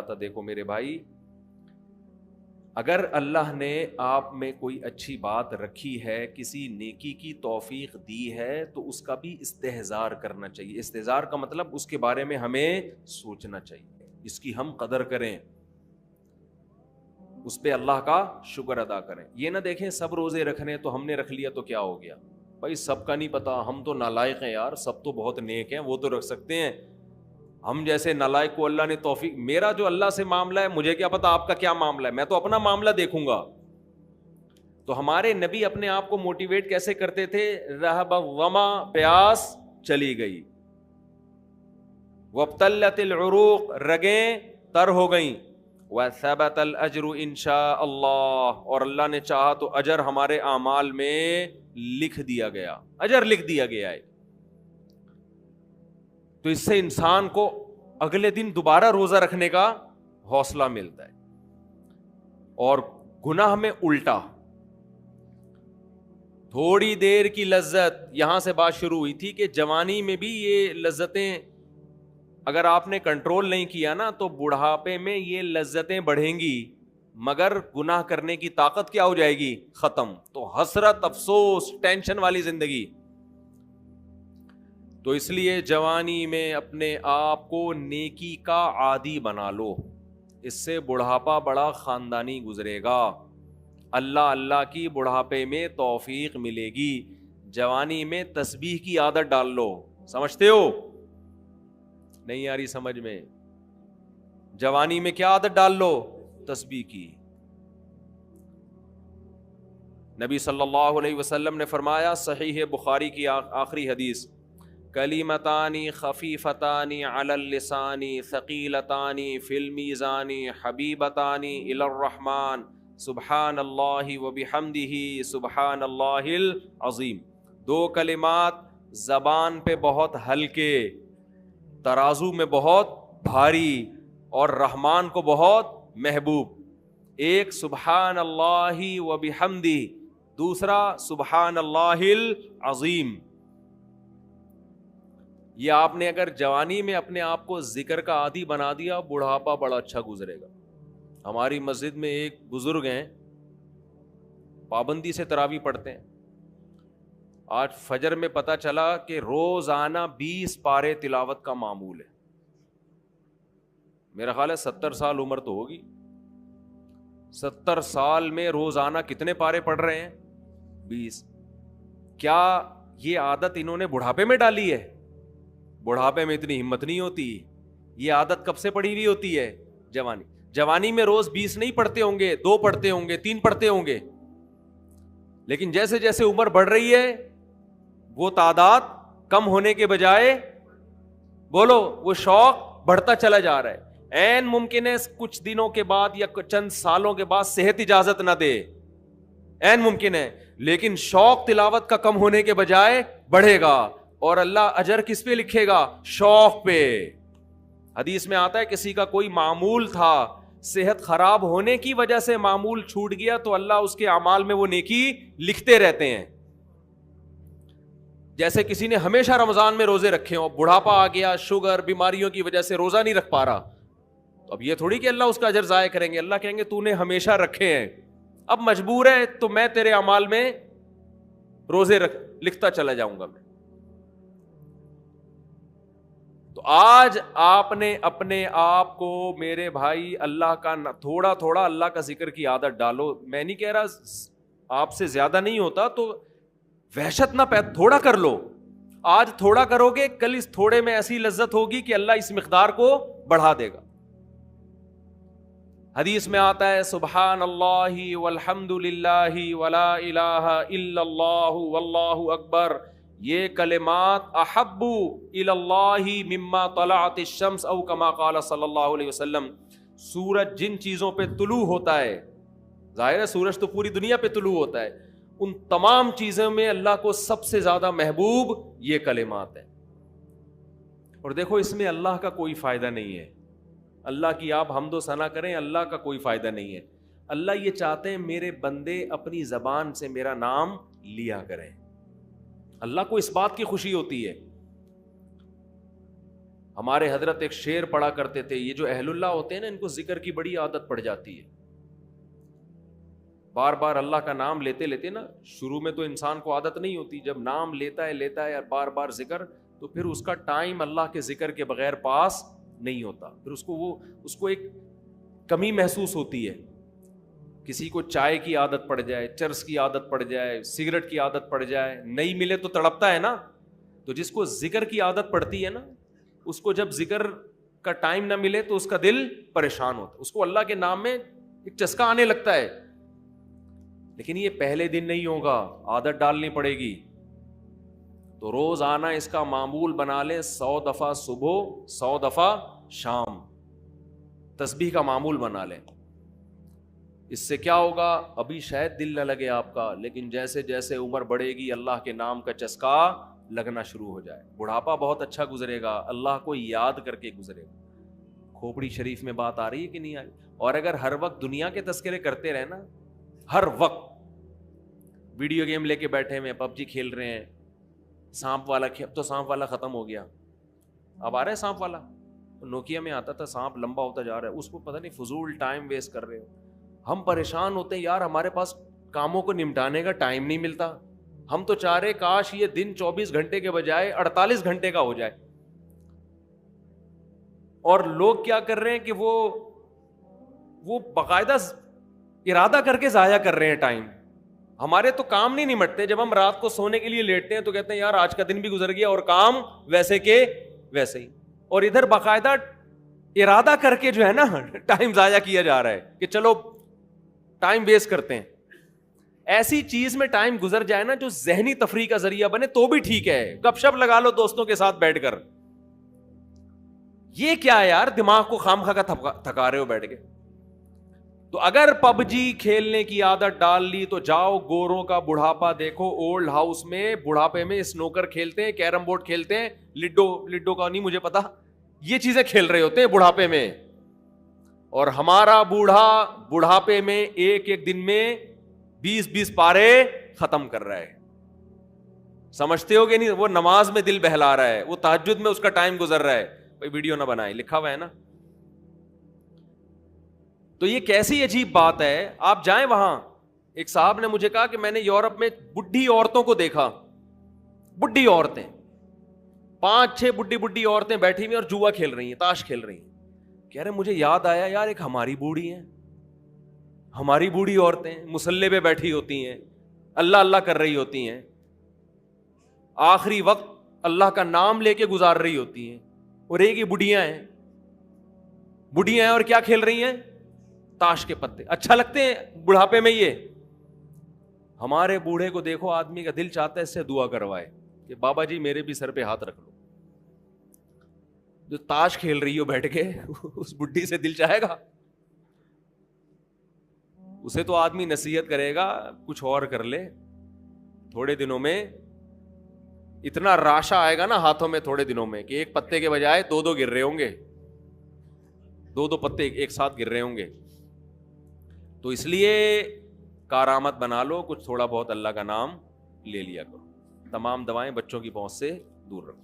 تھا دیکھو میرے بھائی، اگر اللہ نے آپ میں کوئی اچھی بات رکھی ہے، کسی نیکی کی توفیق دی ہے، تو اس کا بھی استحضار کرنا چاہیے. استحضار کا مطلب اس کے بارے میں ہمیں سوچنا چاہیے، اس کی ہم قدر کریں، اس پہ اللہ کا شکر ادا کریں. یہ نہ دیکھیں سب روزے رکھنے تو ہم نے رکھ لیا تو کیا ہو گیا. بھائی سب کا نہیں پتا، ہم تو نالائق ہیں یار، سب تو بہت نیک ہیں، وہ تو رکھ سکتے ہیں. ہم جیسے نالائق کو اللہ نے توفیق، میرا جو اللہ سے معاملہ ہے مجھے کیا پتا آپ کا کیا معاملہ ہے، میں تو اپنا معاملہ دیکھوں گا. تو ہمارے نبی اپنے آپ کو موٹیویٹ کیسے کرتے تھے؟ رہب الظما، پیاس چلی گئی، وابتلت العروق، رگیں تر ہو گئیں، وثبت الاجر انشاء اللہ، اور اللہ نے چاہا تو اجر ہمارے اعمال میں لکھ دیا گیا، اجر لکھ دیا گیا ہے. تو اس سے انسان کو اگلے دن دوبارہ روزہ رکھنے کا حوصلہ ملتا ہے. اور گناہ میں الٹا، تھوڑی دیر کی لذت، یہاں سے بات شروع ہوئی تھی کہ جوانی میں بھی یہ لذتیں اگر آپ نے کنٹرول نہیں کیا نا تو بڑھاپے میں یہ لذتیں بڑھیں گی، مگر گناہ کرنے کی طاقت کیا ہو جائے گی؟ ختم. تو حسرت، افسوس، ٹینشن والی زندگی. تو اس لیے جوانی میں اپنے آپ کو نیکی کا عادی بنا لو، اس سے بڑھاپا بڑا خاندانی گزرے گا. اللہ اللہ کی بڑھاپے میں توفیق ملے گی. جوانی میں تسبیح کی عادت ڈال لو. سمجھتے ہو؟ نہیں آ رہی سمجھ میں؟ جوانی میں کیا عادت ڈال لو؟ تسبیح کی. نبی صلی اللہ علیہ وسلم نے فرمایا، صحیح بخاری کی آخری حدیث، کلیمتانی خفیفتانی علی اللسان ثقیلتانی فی المیزان حبیبتانی الی الرحمن سبحان اللہ وبحمدہ سبحان اللہ العظیم. دو کلمات زبان پہ بہت ہلکے، ترازو میں بہت بھاری، اور رحمان کو بہت محبوب. ایک سبحان اللہ وبحمدہ، دوسرا سبحان اللہ العظیم. یہ آپ نے اگر جوانی میں اپنے آپ کو ذکر کا عادی بنا دیا، بڑھاپا بڑا اچھا گزرے گا. ہماری مسجد میں ایک بزرگ ہیں، پابندی سے تراویح پڑھتے ہیں. آج فجر میں پتا چلا کہ روزانہ 20 پارے تلاوت کا معمول ہے. میرا خیال ہے 70 سال عمر تو ہوگی. 70 سال میں روزانہ کتنے پارے پڑھ رہے ہیں؟ 20. کیا یہ عادت انہوں نے بڑھاپے میں ڈالی ہے؟ بڑھاپے میں اتنی ہمت نہیں ہوتی. یہ عادت کب سے پڑی ہوئی ہوتی ہے؟ جوانی میں روز 20 نہیں پڑھتے ہوں گے، 2 پڑھتے ہوں گے، 3 پڑھتے ہوں گے. لیکن جیسے جیسے عمر بڑھ رہی ہے وہ تعداد کم ہونے کے بجائے، بولو، وہ شوق بڑھتا چلا جا رہا ہے. عین ممکن ہے کچھ دنوں کے بعد یا چند سالوں کے بعد صحت اجازت نہ دے، عین ممکن ہے، لیکن شوق تلاوت کا کم ہونے کے بجائے بڑھے گا. اور اللہ اجر کس پہ لکھے گا؟ شوق پہ. حدیث میں آتا ہے کسی کا کوئی معمول تھا، صحت خراب ہونے کی وجہ سے معمول چھوٹ گیا تو اللہ اس کے اعمال میں وہ نیکی لکھتے رہتے ہیں. جیسے کسی نے ہمیشہ رمضان میں روزے رکھے ہوں، بڑھاپا آ گیا، شوگر، بیماریوں کی وجہ سے روزہ نہیں رکھ پا رہا، تو اب یہ تھوڑی کہ اللہ اس کا اجر ضائع کریں گے. اللہ کہیں گے تو نے ہمیشہ رکھے ہیں، اب مجبور ہے تو میں تیرے اعمال میں روزے لکھتا چلا جاؤں گا میں. تو آج آپ نے اپنے آپ کو، میرے بھائی، اللہ کا تھوڑا تھوڑا اللہ کا ذکر کی عادت ڈالو. میں نہیں کہہ رہا آپ سے زیادہ نہیں ہوتا تو وحشت نہ تھوڑا کر لو. آج تھوڑا کرو گے، کل اس تھوڑے میں ایسی لذت ہوگی کہ اللہ اس مقدار کو بڑھا دے گا. حدیث میں آتا ہے سبحان اللہ والحمد للہ ولا الہ الا اللہ واللہ اکبر، یہ کلمات احب الی اللہ مما طلعت الشمس او کما قال صلی اللہ علیہ وسلم. سورج جن چیزوں پہ طلوع ہوتا ہے، ظاہر ہے سورج تو پوری دنیا پہ طلوع ہوتا ہے، ان تمام چیزوں میں اللہ کو سب سے زیادہ محبوب یہ کلمات ہیں. اور دیکھو اس میں اللہ کا کوئی فائدہ نہیں ہے. اللہ کی آپ حمد و ثنا کریں، اللہ کا کوئی فائدہ نہیں ہے. اللہ یہ چاہتے ہیں میرے بندے اپنی زبان سے میرا نام لیا کریں. اللہ کو اس بات کی خوشی ہوتی ہے. ہمارے حضرت ایک شعر پڑھا کرتے تھے, یہ جو اہل اللہ ہوتے ہیں نا, ان کو ذکر کی بڑی عادت پڑ جاتی ہے. بار بار اللہ کا نام لیتے لیتے نا, شروع میں تو انسان کو عادت نہیں ہوتی, جب نام لیتا ہے بار بار ذکر, تو پھر اس کا ٹائم اللہ کے ذکر کے بغیر پاس نہیں ہوتا. پھر اس کو ایک کمی محسوس ہوتی ہے. کسی کو چائے کی عادت پڑ جائے, چرس کی عادت پڑ جائے, سگریٹ کی عادت پڑ جائے, نہیں ملے تو تڑپتا ہے نا. تو جس کو ذکر کی عادت پڑتی ہے نا, اس کو جب ذکر کا ٹائم نہ ملے تو اس کا دل پریشان ہوتا ہے, اس کو اللہ کے نام میں ایک چسکا آنے لگتا ہے. لیکن یہ پہلے دن نہیں ہوگا, عادت ڈالنی پڑے گی. تو روز آنا اس کا معمول بنا لیں, 100 دفعہ صبح 100 دفعہ شام تسبیح کا معمول بنا لیں. اس سے کیا ہوگا, ابھی شاید دل نہ لگے آپ کا, لیکن جیسے جیسے عمر بڑھے گی اللہ کے نام کا چسکا لگنا شروع ہو جائے. بڑھاپا بہت اچھا گزرے گا, اللہ کو یاد کر کے گزرے گا. کھوپڑی شریف میں بات آ رہی ہے کہ نہیں آ رہی؟ اور اگر ہر وقت دنیا کے تذکرے کرتے رہے نا, ہر وقت ویڈیو گیم لے کے بیٹھے ہوئے, PUBG کھیل رہے ہیں, سانپ والا اب تو سانپ والا ختم ہو گیا, اب آ رہا ہے سانپ والا. نوکیا میں آتا تھا, سانپ لمبا ہوتا جا رہا ہے, اس کو پتہ نہیں فضول ٹائم ویسٹ کر رہے ہو. ہم پریشان ہوتے ہیں یار, ہمارے پاس کاموں کو نمٹانے کا ٹائم نہیں ملتا. ہم تو چاہ رہے کاش یہ دن 24 گھنٹے کے بجائے 48 گھنٹے کا ہو جائے. اور لوگ کیا کر رہے ہیں کہ وہ باقاعدہ ارادہ کر کے ضائع کر رہے ہیں ٹائم. ہمارے تو کام نہیں نمٹتے. جب ہم رات کو سونے کے لیے لیٹتے ہیں تو کہتے ہیں یار آج کا دن بھی گزر گیا اور کام ویسے کے ویسے ہی. اور ادھر باقاعدہ ارادہ کر کے جو ہے نا ٹائم ضائع کیا جا رہا ہے کہ چلو ٹائم ویسٹ کرتے ہیں. ایسی چیز میں ٹائم گزر جائے نا جو ذہنی تفریح کا ذریعہ بنے تو بھی ٹھیک ہے. گپ شپ لگا لو دوستوں کے ساتھ بیٹھ کر. یہ کیا ہے یار, دماغ کو خامخواہ کا تھکا رہے ہو بیٹھ کے. تو اگر PUBG کھیلنے کی عادت ڈال لی تو جاؤ گوروں کا بڑھاپا دیکھو. اولڈ ہاؤس میں بڑھاپے میں سنوکر کھیلتے ہیں, کیرم بورڈ کھیلتے ہیں, لڈو کا نہیں مجھے پتا, یہ چیزیں کھیل رہے ہوتے ہیں بڑھاپے میں. اور ہمارا بوڑھا بڑھاپے میں ایک ایک دن میں 20 پارے ختم کر رہا ہے. سمجھتے ہو کہ نہیں؟ وہ نماز میں دل بہلا رہا ہے, وہ تہجد میں اس کا ٹائم گزر رہا ہے. کوئی ویڈیو نہ بنائے, لکھا ہوا ہے نا. تو یہ کیسی عجیب بات ہے. آپ جائیں وہاں, ایک صاحب نے مجھے کہا کہ میں نے یورپ میں بڈھی عورتوں کو دیکھا, بڈھی عورتیں 5-6 بڈھی عورتیں بیٹھی ہوئی اور جوا کھیل رہی ہیں, تاش کھیل رہی ہیں. کہہ رہے مجھے یاد آیا یار ایک ہماری بوڑھی ہیں, ہماری بوڑھی عورتیں مصلے پہ بیٹھی ہوتی ہیں, اللہ اللہ کر رہی ہوتی ہیں, آخری وقت اللہ کا نام لے کے گزار رہی ہوتی ہیں. اور ایک ہی بڑھیاں ہیں اور کیا کھیل رہی ہیں, تاش کے پتے. اچھا لگتے ہیں بڑھاپے میں یہ. ہمارے بوڑھے کو دیکھو, آدمی کا دل چاہتا ہے اس سے دعا کروائے کہ بابا جی میرے بھی سر پہ ہاتھ رکھ لو. جو تاش کھیل رہی ہو بیٹھ کے, اس بڈھی سے دل چاہے گا؟ اسے تو آدمی نصیحت کرے گا کچھ اور کر لے. تھوڑے دنوں میں اتنا راشا آئے گا نا ہاتھوں میں تھوڑے دنوں میں کہ ایک پتے کے بجائے 2 گر رہے ہوں گے, 2 پتے ایک ساتھ گر رہے ہوں گے. تو اس لیے کارآمد بنا لو, کچھ تھوڑا بہت اللہ کا نام لے لیا کرو. تمام دوائیں بچوں کی پہنچ سے دور رکھو.